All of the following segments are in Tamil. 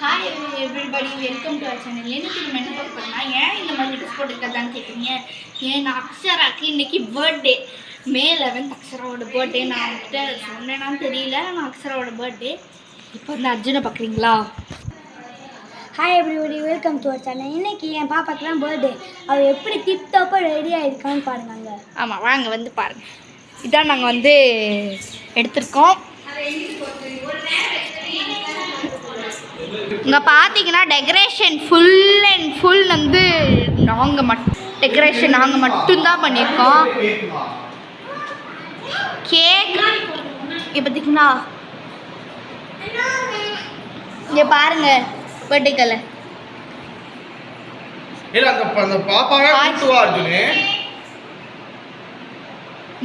Hi everybody, welcome to our channel. எனக்கு நம்ம என்ன பார்க்க போகிறோம்னா, ஏன் இந்த மாதிரி ட்ரெஸ் போட்டுருக்கதான்னு கேட்குறீங்க. ஏன்னா அக்ஷராக்கு இன்றைக்கி பர்த்டே, May 11 அக்ஷராவோட பர்த்டே. நான் அவங்ககிட்ட சொன்னேன்னான்னு தெரியல, நான் அக்ஷராவோட பர்த்டே. இப்போ வந்து அர்ஜுனை பார்க்குறீங்களா? Hi everybody, welcome to our channel. இன்றைக்கி என் பாப்பாக்கு தான் பர்த்டே. அவள் எப்படி டிப்டாப்பாக ரெடியாக இருக்கான்னு பாருங்க. ஆமாம், வாங்க வந்து பாருங்கள். இதான் நாங்கள் வந்து எடுத்திருக்கோம். இங்கே பார்த்தீங்கன்னா டெக்கரேஷன் ஃபுல் அண்ட் ஃபுல் வந்து டெக்கரேஷன் நாங்கள் மட்டும்தான் பண்ணியிருக்கோம். கேக் இப்போ பார்த்தீங்கன்னா இங்கே பாருங்க, பர்த்டே கலர்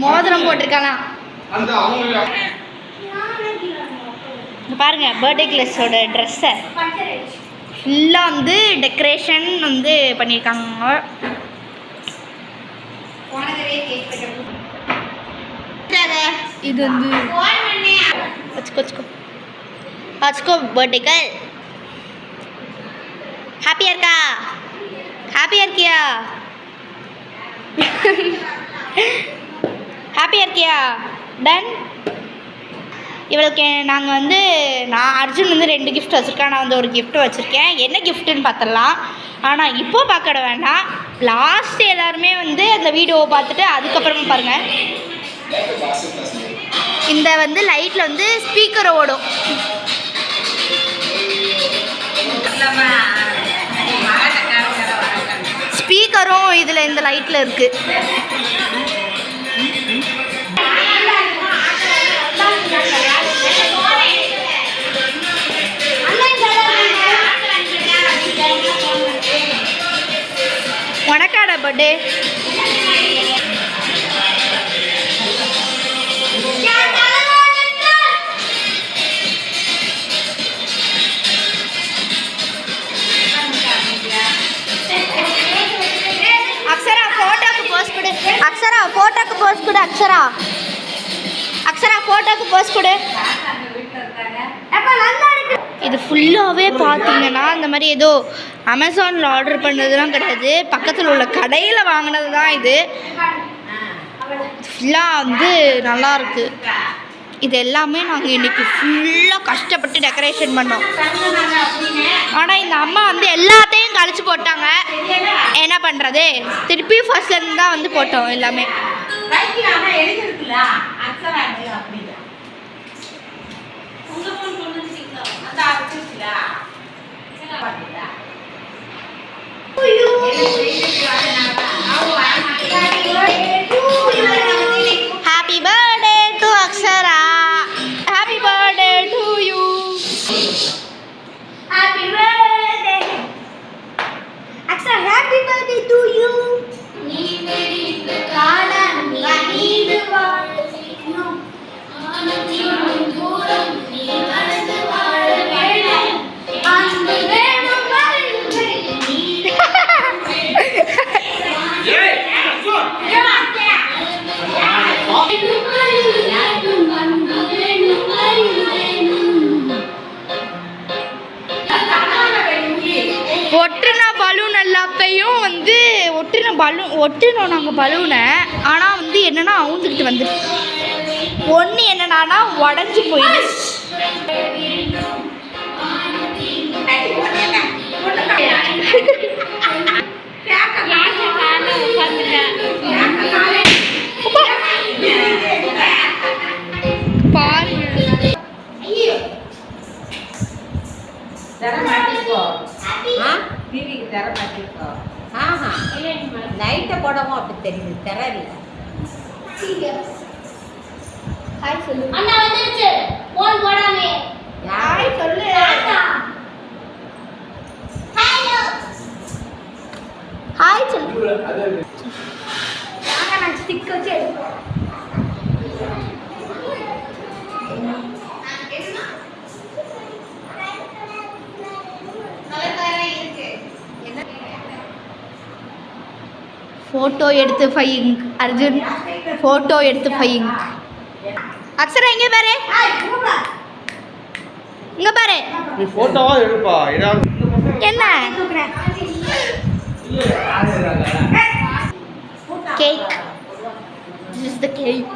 மோதிரம் போட்டிருக்கலாம். இங்கே பாருங்கள், பர்த்டே கிளாஸோட ட்ரெஸ்ஸை ஃபுல்லாக வந்து டெக்கரேஷன் வந்து பண்ணியிருக்காங்க. இது வந்து வச்சுக்கோ பர்த்டேக்கு. ஹாப்பியாக இருக்கா? ஹாப்பியாக இருக்கியா? ஹாப்பியாக இருக்கியா? டன். இவளுக்கு நாங்கள் வந்து அர்ஜுன் வந்து 2 கிஃப்ட் வச்சுருக்கேன். நான் வந்து ஒரு கிஃப்ட் வச்சுருக்கேன். என்ன கிஃப்ட்டுன்னு பார்த்துடலாம். ஆனால் இப்போ பார்க்க வேண்டாம், லாஸ்ட் எல்லாருமே வந்து அந்த வீடியோவை பார்த்துட்டு அதுக்கப்புறமா பாருங்கள். இந்த வந்து லைட்டில் வந்து ஸ்பீக்கர் ஓடும். ஸ்பீக்கரும் இதில் இந்த லைட்டில் இருக்குது. உனக்காட பர்த்டே. அக்ஷரா ஃபோட்டோக்கு போஸ் கொடு. அக்ஷரா ஃபோட்டோக்கு போஸ் கொடு. அக்ஷரா ஃபோட்டோக்கு போஸ் கொடு. இது ஃபுல்லாகவே பார்த்தீங்கன்னா இந்த மாதிரி ஏதோ அமேசானில் ஆர்டர் பண்ணதுலாம் கிடையாது, பக்கத்தில் உள்ள கடையில் வாங்கினது தான். இது ஃபுல்லாக வந்து நல்லாயிருக்கு. இது எல்லாமே நாங்கள் இன்றைக்கி ஃபுல்லாக கஷ்டப்பட்டு டெக்கரேஷன் பண்ணோம். ஆனால் இந்த அம்மா வந்து எல்லாத்தையும் கழிச்சு போட்டாங்க. என்ன பண்ணுறது, திருப்பி ஃபர்ஸ்ட்லேருந்து தான் வந்து போட்டோம் எல்லாமே. Happy birthday to Akshara. Happy birthday to you. Happy birthday Akshara, happy birthday to you. நீ வெடித்த காலம் நீடு வாழும் ஆனந்தின் தூரம் நீ கடந்து வாழ வேண்டும். அன்பு வேணும் வாழ்க்கை நீ. ஒட்டின பலூன் எல்லாத்தையும் வந்து ஒட்டினோம் நாங்கள் பலூனை. ஆனால் வந்து என்னென்னா அவுந்துக்கிட்டு வந்து ஒன்று என்னன்னா உடஞ்சி போயிடுச்சு. லைட்டை போடவும் அப்படி தெரியுது, தெரியல. ஹாய் சொல்லு. அண்ணா வந்துருச்சு. போன் போடாமே. ஹாய் சொல்லு. ஹலோ. ஹாய் சொல்லு. நான் ஸ்டிக் வச்சு எடுப்போம். ஃபோட்டோ எடுத்து ஃபையிங். அர்ஜுன் ஃபோட்டோ எடுத்து ஃபையிங். அக்ஷரா எங்கே பாரு. இங்க பாரு நீ போட்டோவா எடுப்பா என்ன cake is the cake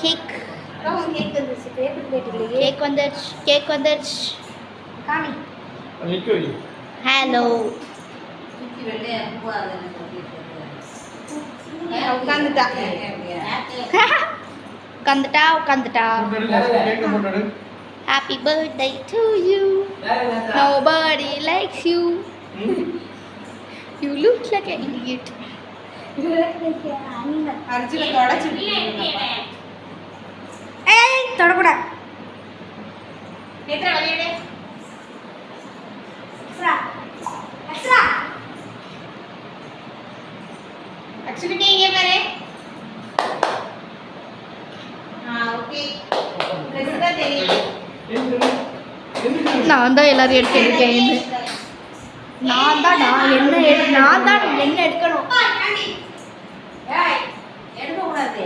cake cake வந்துருச்சு காமி நிக்கோ ஹலோ உட்காந்துட்டா கேக் போட்டடு Happy birthday to you. Nobody likes you. You look like an idiot. Arjuna தொடச்சு ஏய் தொடக்கூடாது நேத்ரா வெளியடே எக்ஸ்ட்ரா எக்ஸ்ட்ரா ஆக்சுவலி இங்க பாரு ஓகே ரெசிபி தெரியும் நான் தான் எல்லாரும் எடுக்கேன் நான் தான் என்ன எடுக்கணும் ஏய் எடுக்க கூடாது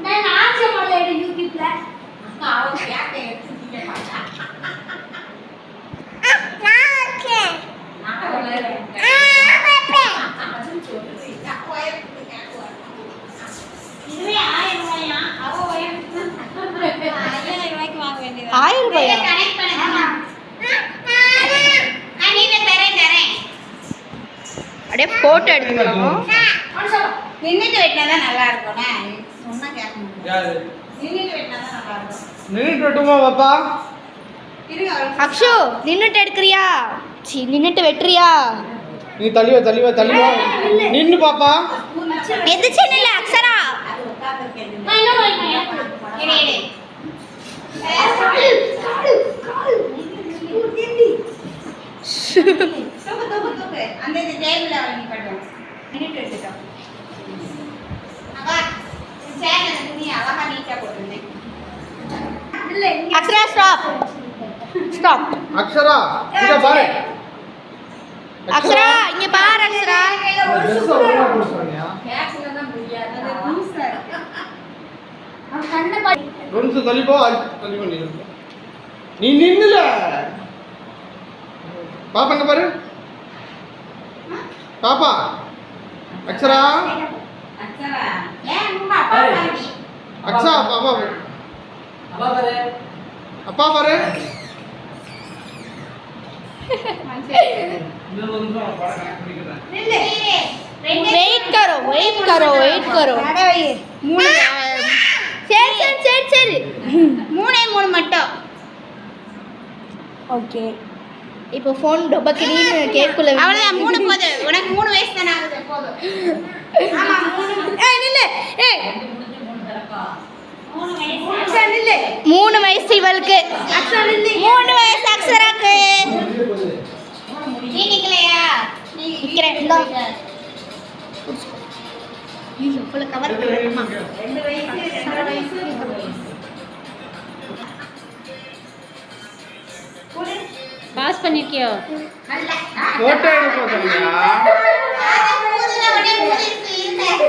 நான் ஆச்சே மாடல யூடியூப்ல அவ கேக்க எடுத்துட்டே மாட்டா இதுவே 1000 ரூபாயா அவ வயசு 1000 ரூபாய்க்கு வாங்க வேண்டியது 1000 ரூபாயா கனெக்ட் பண்ணுங்க நீங்க தரேன் அப்படியே போட்டோ எடுத்துக்கணும் நின்னுட்டு வெட்டினா தான் நல்லா இருக்கும்ண்ணே சொன்னா கேட்க முடியும் யாரு நின்னுட்டு வெட்டினா தான் நல்லா இருக்கும் நின்னுட்டு வெட்டுமா பாப்பா இருங்க அக்ஷு நின்னுட்டு எடுக்கிறியா நின்னுட்டு வெட்டுறியா நீ தள்ளி வா நின்னு பாப்பா எந்திரிச்சு நில்லு அக்ஷரா அது உட்கார்ந்திருக்கேன் நான் என்ன பண்ணேன் தூக்கு அந்த டேபிள்ல வாங்கி கட்டணும் நின்னுட்டு எடுத்துட்டோம் அக்கா சேர்ல துணி அழகா நீட்டா போட்டுருந்தேன் இல்ல அக்ஷரா ஸ்டாப் அக்ஷரா இங்க பாரு அக்ஷரா இங்க பாரு அக்ஷரா ட்ரெஸ் ஒழுங்கா போட சொன்னியா கேக்ல தான் முடியாது அது லூசா இருக்கு அவன் கண்ணை பாடி ரொன்ஸ் தள்ளி போ நீ நின்னுல பாப்பா இங்க பாரு பாப்பா அக்ஷரா அச்சரா ஏன் உங்க அப்பா பாருடி அக்ஷா பாப்பா அப்பா பாரு वेट करो மூணு சரி மூணே மூணு மட்டும் ஓகே இப்போ ஃபோன் டொபக்கிரின்னு கேக்குள்ள அவ்வளவுதான் மூணு போது உனக்கு 3 வயசு தானே ஆகுது போதும் ஆமா 3 ஏய் நில்லு ஏய் 3 வயசு அக்ஷா நில்லு 3 வயசு இவளுக்கு அக்ஷா நில்லு 3 வயசு அக்ஷராக்கு நீ நிக்கலையா நிக்கிறேன் இந்தா இது ஃபுல்லா கவர் பண்ணணுமா 2 வயசு 2 வயசு பாஸ் பண்ணிட்டியோ போட்டோ எடுக்க போறியா அத மூதுல உடனே மூதிச்சு இருந்தேன்